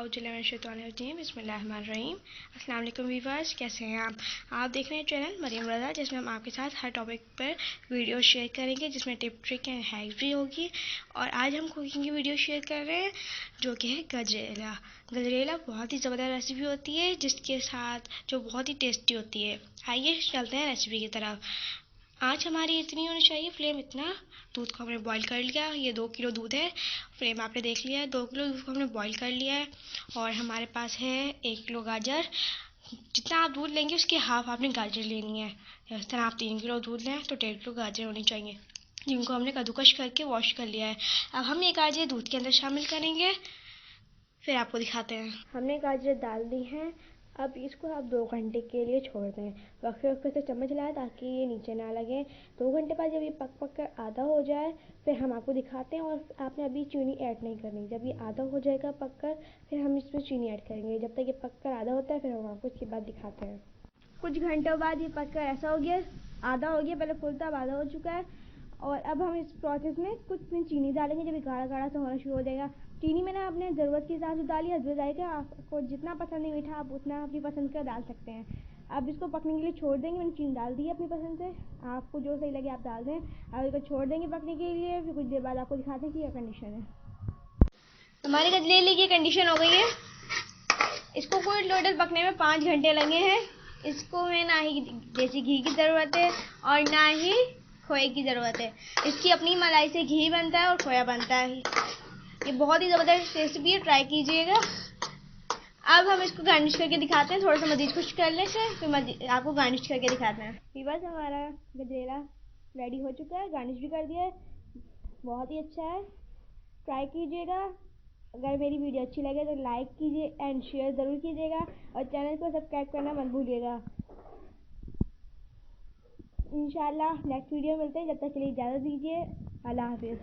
औज़ुबिल्लाहिमिनश्शैतानिर्रजीम बिस्मिल्लाहिर्रहमानिर्रहीम। अस्सलाम वालेकुम वीवर्स, कैसे हैं आप देख रहे हैं चैनल मरियम रज़ा, जिसमें हम आपके साथ हर टॉपिक पर वीडियो शेयर करेंगे, जिसमें टिप ट्रिक एंड हैक्स भी होगी। और आज हम कुकिंग की वीडियो शेयर कर रहे हैं जो कि है गजरेला। गजरेला बहुत ही ज़बरदस्त रेसिपी होती है, जिसके साथ जो बहुत ही टेस्टी होती है। आइए चलते हैं रेसिपी की तरफ। आँच हमारी इतनी होनी चाहिए, फ्लेम इतना। दूध को हमने बॉईल कर लिया, ये 2 किलो दूध है। फ्लेम आपने देख लिया है, 2 किलो दूध को हमने बॉईल कर लिया है। और हमारे पास है 1 किलो गाजर। जितना आप दूध लेंगे उसके हाफ आपने गाजर लेनी है। इस तरह आप 3 किलो दूध लें तो 1.5 किलो गाजर होनी चाहिए, जिनको हमने कद्दूकश करके वॉश कर लिया है। अब हम ये गाजर दूध के अंदर शामिल करेंगे, फिर आपको दिखाते हैं। हमने गाजर डाल दी हैं। अब इसको आप 2 घंटे के लिए छोड़ दें। वक्फे वक्फे से चम्मच लाएं ताकि ये नीचे ना लगे। 2 घंटे बाद जब ये पक पक कर आधा हो जाए फिर हम आपको दिखाते हैं। और आपने अभी चीनी ऐड नहीं करनी। जब ये आधा हो जाएगा पक कर फिर हम इसमें चीनी ऐड करेंगे। जब तक ये पक कर आधा होता है फिर हम आपको इसके बाद दिखाते हैं। कुछ घंटों बाद ये पक कर ऐसा हो गया, आधा हो गया। पहले फुल था, अब आधा हो चुका है। और अब हम इस प्रोसेस में कुछ चीनी डालेंगे। जब ये गाढ़ा गाढ़ा सा होना शुरू हो जाएगा, चीनी मैंने अपने ज़रूरत के हिसाब से डाली। हजरत जाएगा, आपको जितना पसंद है मीठा आप उतना अपनी पसंद का डाल सकते हैं। अब इसको पकने के लिए छोड़ देंगे। मैंने चीनी डाल दी है अपनी पसंद से, आपको जो सही लगे आप डाल दें। अब इसको छोड़ देंगे पकने के लिए। फिर कुछ देर बाद आपको दिखाते हैं कि यह कंडीशन है। हमारी गजरेले की कंडीशन हो गई है। इसको कोई टोटल पकने में 5 घंटे लगे हैं। इसको में ना ही देसी घी की ज़रूरत है और ना ही खोए की ज़रूरत है। इसकी अपनी मलाई से घी बनता है और खोया बनता है। ये बहुत ही ज़बरदस्त रेसिपी है, ट्राई कीजिएगा। अब हम इसको गार्निश करके दिखाते हैं। थोड़ा सा मज़ीद कुछ कर लेते हैं, फिर आपको गार्निश करके दिखाते हैं। बस हमारा गजरेला रेडी हो चुका है, गार्निश भी कर दिया है। बहुत ही अच्छा है, ट्राई कीजिएगा। अगर मेरी वीडियो अच्छी लगे तो लाइक कीजिए एंड शेयर ज़रूर कीजिएगा और चैनल को सब्सक्राइब करना मत भूलिएगा। इंशाल्लाह नेक्स्ट वीडियो मिलते हैं, जब तक के लिए इजाज़त दीजिए। अल्लाह हाफिज़।